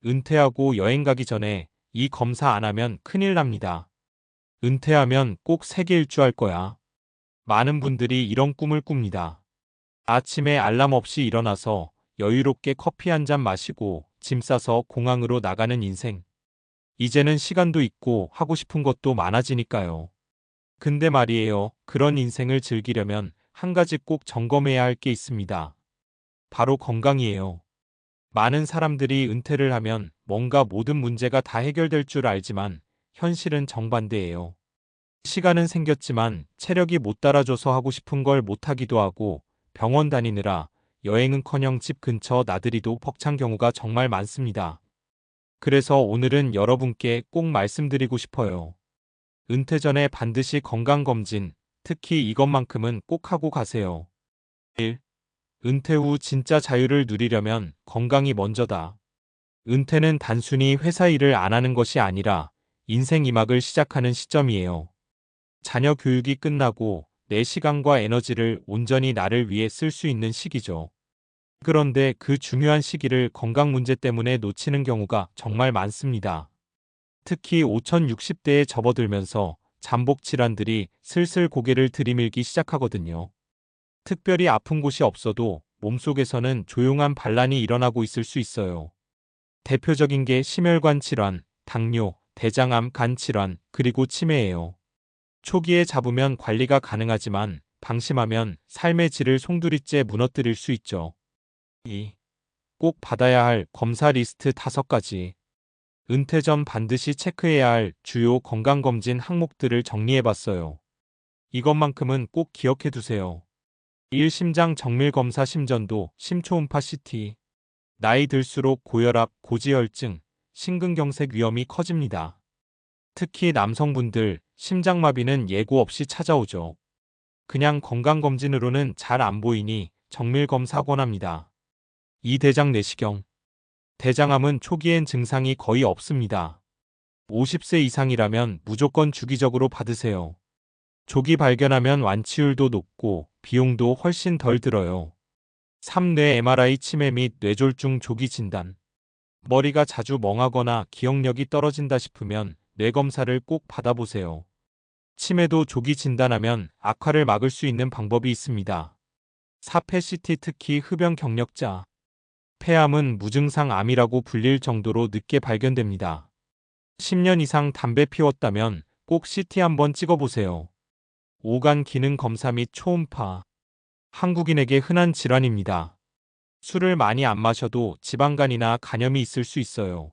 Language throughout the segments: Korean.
은퇴하고 여행 가기 전에 이 검사 안 하면 큰일 납니다. 은퇴하면 꼭 세계 일주할 거야. 많은 분들이 이런 꿈을 꿉니다. 아침에 알람 없이 일어나서 여유롭게 커피 한 잔 마시고 짐 싸서 공항으로 나가는 인생. 이제는 시간도 있고 하고 싶은 것도 많아지니까요. 근데 말이에요. 그런 인생을 즐기려면 한 가지 꼭 점검해야 할 게 있습니다. 바로 건강이에요. 많은 사람들이 은퇴를 하면 뭔가 모든 문제가 다 해결될 줄 알지만 현실은 정반대예요. 시간은 생겼지만 체력이 못 따라줘서 하고 싶은 걸 못하기도 하고 병원 다니느라 여행은커녕 집 근처 나들이도 벅찬 경우가 정말 많습니다. 그래서 오늘은 여러분께 꼭 말씀드리고 싶어요. 은퇴 전에 반드시 건강검진, 특히 이것만큼은 꼭 하고 가세요. 1. 은퇴 후 진짜 자유를 누리려면 건강이 먼저다. 은퇴는 단순히 회사 일을 안 하는 것이 아니라 인생 2막을 시작하는 시점이에요. 자녀 교육이 끝나고 내 시간과 에너지를 온전히 나를 위해 쓸 수 있는 시기죠. 그런데 그 중요한 시기를 건강 문제 때문에 놓치는 경우가 정말 많습니다. 특히 5060대에 접어들면서 잠복 질환들이 슬슬 고개를 들이밀기 시작하거든요. 특별히 아픈 곳이 없어도 몸속에서는 조용한 반란이 일어나고 있을 수 있어요. 대표적인 게 심혈관 질환, 당뇨, 대장암, 간 질환, 그리고 치매예요. 초기에 잡으면 관리가 가능하지만 방심하면 삶의 질을 송두리째 무너뜨릴 수 있죠. 2. 꼭 받아야 할 검사 리스트 5가지. 은퇴 전 반드시 체크해야 할 주요 건강검진 항목들을 정리해봤어요. 이것만큼은 꼭 기억해두세요. 1. 심장 정밀검사 심전도, 심초음파 CT. 나이 들수록 고혈압, 고지혈증, 심근경색 위험이 커집니다. 특히 남성분들, 심장마비는 예고 없이 찾아오죠. 그냥 건강검진으로는 잘 안 보이니 정밀검사 권합니다. 2. 대장 내시경. 대장암은 초기엔 증상이 거의 없습니다. 50세 이상이라면 무조건 주기적으로 받으세요. 조기 발견하면 완치율도 높고 비용도 훨씬 덜 들어요. 3. 뇌 MRI 치매 및 뇌졸중 조기 진단. 머리가 자주 멍하거나 기억력이 떨어진다 싶으면 뇌검사를 꼭 받아보세요. 치매도 조기 진단하면 악화를 막을 수 있는 방법이 있습니다. 4. PET-CT 특히 흡연 경력자. 폐암은 무증상 암이라고 불릴 정도로 늦게 발견됩니다. 10년 이상 담배 피웠다면 꼭 CT 한번 찍어보세요. 오간 기능 검사 및 초음파. 한국인에게 흔한 질환입니다. 술을 많이 안 마셔도 지방간이나 간염이 있을 수 있어요.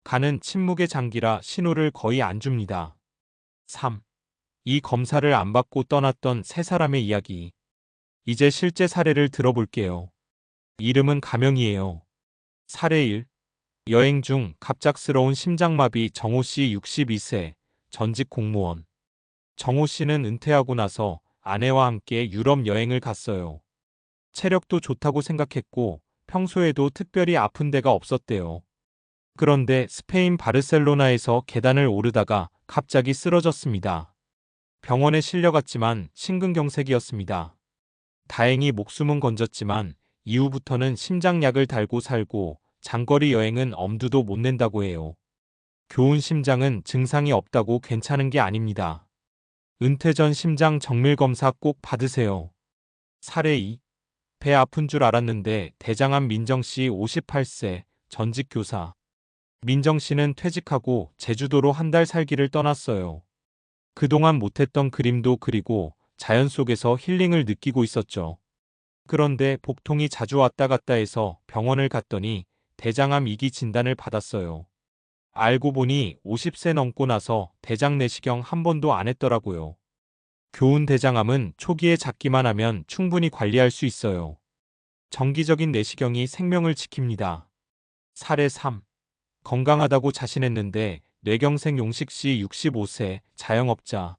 간은 침묵의 장기라 신호를 거의 안 줍니다. 3. 이 검사를 안 받고 떠났던 세 사람의 이야기. 이제 실제 사례를 들어볼게요. 이름은 가명이에요. 사례 1. 여행 중 갑작스러운 심장마비 정호 씨 62세, 전직 공무원. 정호 씨는 은퇴하고 나서 아내와 함께 유럽 여행을 갔어요. 체력도 좋다고 생각했고 평소에도 특별히 아픈 데가 없었대요. 그런데 스페인 바르셀로나에서 계단을 오르다가 갑자기 쓰러졌습니다. 병원에 실려갔지만 심근경색이었습니다. 다행히 목숨은 건졌지만 이후부터는 심장약을 달고 살고 장거리 여행은 엄두도 못 낸다고 해요. 교훈 심장은 증상이 없다고 괜찮은 게 아닙니다. 은퇴 전 심장 정밀검사 꼭 받으세요. 사례 2. 배 아픈 줄 알았는데 대장암 민정씨 58세, 전직 교사. 민정씨는 퇴직하고 제주도로 한 달 살기를 떠났어요. 그동안 못했던 그림도 그리고 자연 속에서 힐링을 느끼고 있었죠. 그런데 복통이 자주 왔다 갔다 해서 병원을 갔더니 대장암 2기 진단을 받았어요. 알고 보니 50세 넘고 나서 대장 내시경 한 번도 안 했더라고요. 교훈 대장암은 초기에 잡기만 하면 충분히 관리할 수 있어요. 정기적인 내시경이 생명을 지킵니다. 사례 3. 건강하다고 자신했는데 뇌경색 용식 씨 65세, 자영업자.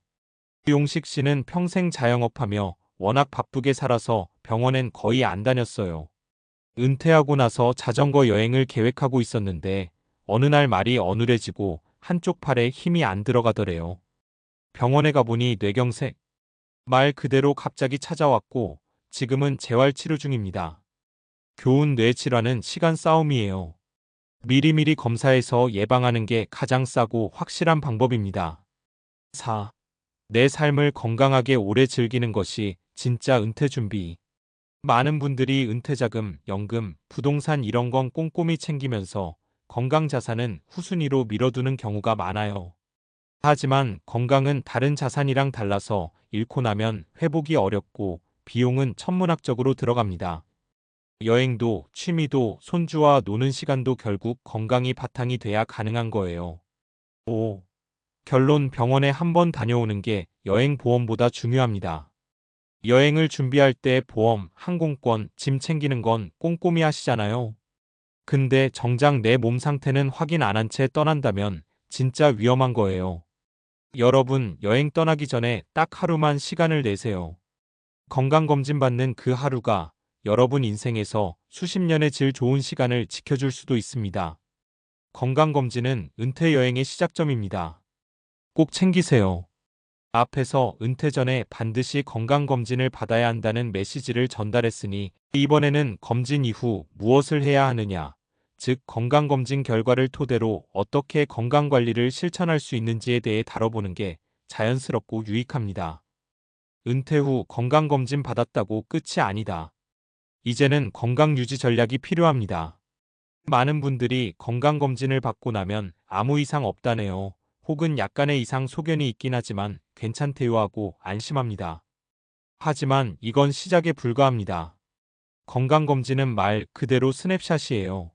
용식 씨는 평생 자영업하며 워낙 바쁘게 살아서 병원엔 거의 안 다녔어요. 은퇴하고 나서 자전거 여행을 계획하고 있었는데 어느 날 말이 어눌해지고 한쪽 팔에 힘이 안 들어가더래요. 병원에 가보니 뇌경색. 말 그대로 갑자기 찾아왔고 지금은 재활치료 중입니다. 교훈 뇌 질환은 시간 싸움이에요. 미리미리 검사해서 예방하는 게 가장 싸고 확실한 방법입니다. 4. 내 삶을 건강하게 오래 즐기는 것이 진짜 은퇴 준비. 많은 분들이 은퇴자금, 연금, 부동산 이런 건 꼼꼼히 챙기면서 건강 자산은 후순위로 미뤄두는 경우가 많아요. 하지만 건강은 다른 자산이랑 달라서 잃고 나면 회복이 어렵고 비용은 천문학적으로 들어갑니다. 여행도, 취미도, 손주와 노는 시간도 결국 건강이 바탕이 돼야 가능한 거예요. 5. 결론 병원에 한 번 다녀오는 게 여행 보험보다 중요합니다. 여행을 준비할 때 보험, 항공권, 짐 챙기는 건 꼼꼼히 하시잖아요. 근데 정작 내 몸 상태는 확인 안 한 채 떠난다면 진짜 위험한 거예요. 여러분, 여행 떠나기 전에 딱 하루만 시간을 내세요. 건강검진 받는 그 하루가 여러분 인생에서 수십 년의 질 좋은 시간을 지켜줄 수도 있습니다. 건강검진은 은퇴 여행의 시작점입니다. 꼭 챙기세요. 앞에서 은퇴 전에 반드시 건강검진을 받아야 한다는 메시지를 전달했으니 이번에는 검진 이후 무엇을 해야 하느냐, 즉 건강검진 결과를 토대로 어떻게 건강관리를 실천할 수 있는지에 대해 다뤄보는 게 자연스럽고 유익합니다. 은퇴 후 건강검진 받았다고 끝이 아니다. 이제는 건강유지 전략이 필요합니다. 많은 분들이 건강검진을 받고 나면 아무 이상 없다네요. 혹은 약간의 이상 소견이 있긴 하지만 괜찮대요 하고 안심합니다. 하지만 이건 시작에 불과합니다. 건강검진은 말 그대로 스냅샷이에요.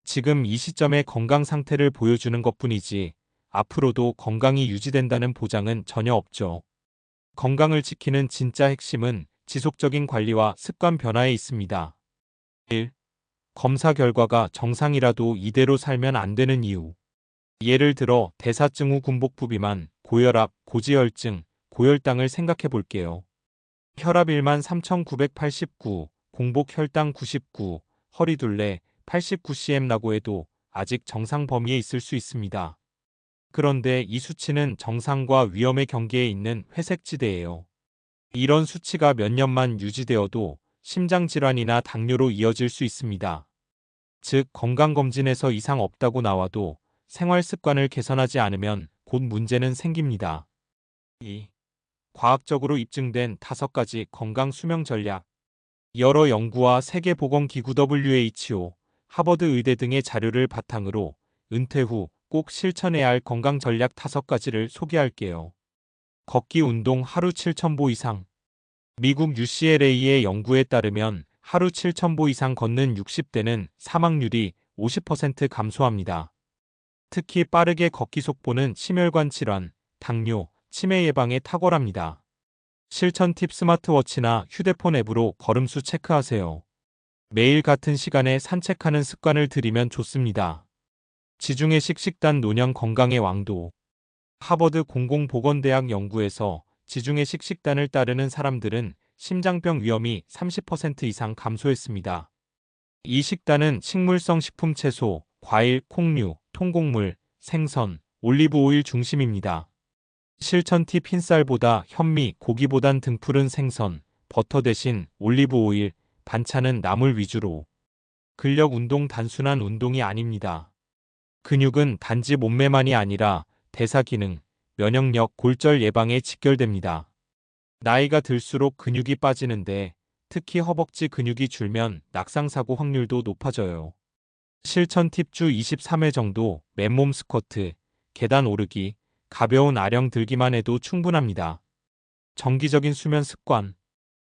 지금 이 시점의 건강 상태를 보여주는 것뿐이지 앞으로도 건강이 유지된다는 보장은 전혀 없죠. 건강을 지키는 진짜 핵심은 지속적인 관리와 습관 변화에 있습니다. 1. 검사 결과가 정상이라도 이대로 살면 안 되는 이유. 예를 들어 대사증 후 군복부 비만, 고혈압, 고지혈증, 고혈당을 생각해 볼게요. 혈압 1만 3,989, 공복 혈당 99, 허리둘레 89cm라고 해도 아직 정상 범위에 있을 수 있습니다. 그런데 이 수치는 정상과 위험의 경계에 있는 회색지대예요. 이런 수치가 몇 년만 유지되어도 심장질환이나 당뇨로 이어질 수 있습니다. 즉 건강검진에서 이상 없다고 나와도 생활 습관을 개선하지 않으면 곧 문제는 생깁니다. 2. 과학적으로 입증된 5가지 건강 수명 전략. 여러 연구와 세계보건기구 WHO, 하버드 의대 등의 자료를 바탕으로 은퇴 후 꼭 실천해야 할 건강 전략 5가지를 소개할게요. 걷기 운동 하루 7,000보 이상. 미국 UCLA의 연구에 따르면 하루 7,000보 이상 걷는 60대는 사망률이 50% 감소합니다. 특히 빠르게 걷기 속보는 심혈관 질환, 당뇨, 치매 예방에 탁월합니다. 실천 팁 스마트워치나 휴대폰 앱으로 걸음수 체크하세요. 매일 같은 시간에 산책하는 습관을 들이면 좋습니다. 지중해식 식단 노년 건강의 왕도. 하버드 공공보건대학 연구에서 지중해식 식단을 따르는 사람들은 심장병 위험이 30% 이상 감소했습니다. 이 식단은 식물성 식품 채소, 과일, 콩류, 통곡물, 생선, 올리브 오일 중심입니다. 실천 팁 흰쌀보다 현미, 고기보단 등푸른 생선, 버터 대신 올리브 오일, 반찬은 나물 위주로. 근력 운동 단순한 운동이 아닙니다. 근육은 단지 몸매만이 아니라 대사 기능, 면역력, 골절 예방에 직결됩니다. 나이가 들수록 근육이 빠지는데 특히 허벅지 근육이 줄면 낙상사고 확률도 높아져요. 실천 팁 주 23회 정도 맨몸 스쿼트, 계단 오르기, 가벼운 아령 들기만 해도 충분합니다. 정기적인 수면 습관.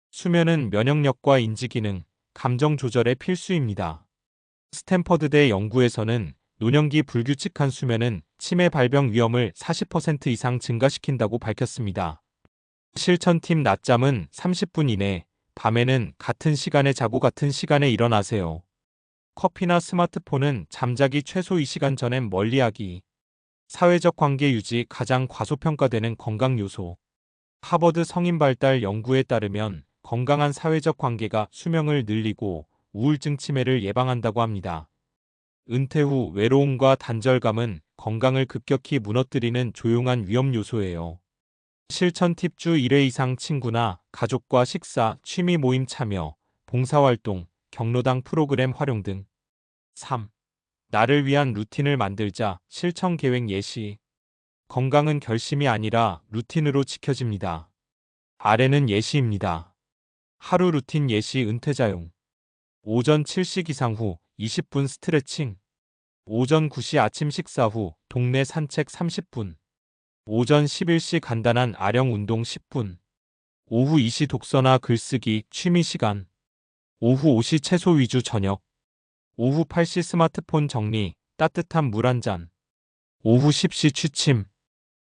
수면은 면역력과 인지기능, 감정 조절에 필수입니다. 스탠퍼드대 연구에서는 노년기 불규칙한 수면은 치매 발병 위험을 40% 이상 증가시킨다고 밝혔습니다. 실천 팁 낮잠은 30분 이내, 밤에는 같은 시간에 자고 같은 시간에 일어나세요. 커피나 스마트폰은 잠자기 최소 2시간 전엔 멀리하기. 사회적 관계 유지 가장 과소평가되는 건강 요소. 하버드 성인발달 연구에 따르면 건강한 사회적 관계가 수명을 늘리고 우울증 치매를 예방한다고 합니다. 은퇴 후 외로움과 단절감은 건강을 급격히 무너뜨리는 조용한 위험 요소예요. 실천 팁 주 1회 이상 친구나 가족과 식사, 취미 모임 참여, 봉사활동, 경로당 프로그램 활용 등. 3. 나를 위한 루틴을 만들자. 실천 계획 예시. 건강은 결심이 아니라 루틴으로 지켜집니다. 아래는 예시입니다. 하루 루틴 예시 은퇴자용. 오전 7시 기상 후 20분 스트레칭. 오전 9시 아침 식사 후 동네 산책 30분. 오전 11시 간단한 아령 운동 10분. 오후 2시 독서나 글쓰기 취미 시간. 오후 5시 채소 위주 저녁. 오후 8시 스마트폰 정리 따뜻한 물 한 잔. 오후 10시 취침.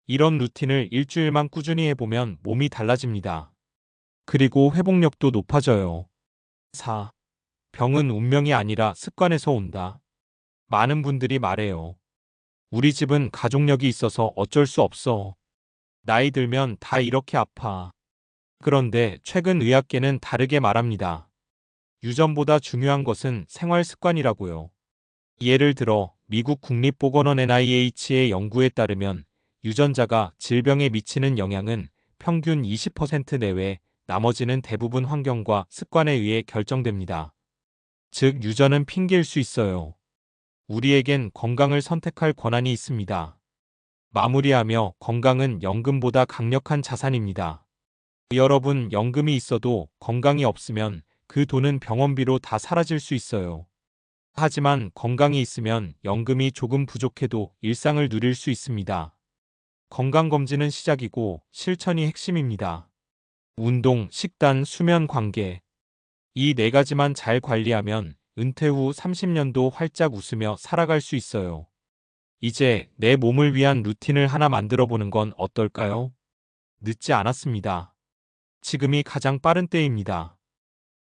이런 루틴을 일주일만 꾸준히 해보면 몸이 달라집니다. 그리고 회복력도 높아져요. 4. 병은 운명이 아니라 습관에서 온다. 많은 분들이 말해요. 우리 집은 가족력이 있어서 어쩔 수 없어. 나이 들면 다 이렇게 아파. 그런데 최근 의학계는 다르게 말합니다. 유전보다 중요한 것은 생활 습관이라고요. 예를 들어 미국 국립보건원 NIH의 연구에 따르면 유전자가 질병에 미치는 영향은 평균 20% 내외, 나머지는 대부분 환경과 습관에 의해 결정됩니다. 즉 유전은 핑계일 수 있어요. 우리에겐 건강을 선택할 권한이 있습니다. 마무리하며 건강은 연금보다 강력한 자산입니다. 여러분, 연금이 있어도 건강이 없으면 그 돈은 병원비로 다 사라질 수 있어요. 하지만 건강이 있으면 연금이 조금 부족해도 일상을 누릴 수 있습니다. 건강검진은 시작이고 실천이 핵심입니다. 운동, 식단, 수면, 관계. 이 네 가지만 잘 관리하면 은퇴 후 30년도 활짝 웃으며 살아갈 수 있어요. 이제 내 몸을 위한 루틴을 하나 만들어 보는 건 어떨까요? 늦지 않았습니다. 지금이 가장 빠른 때입니다.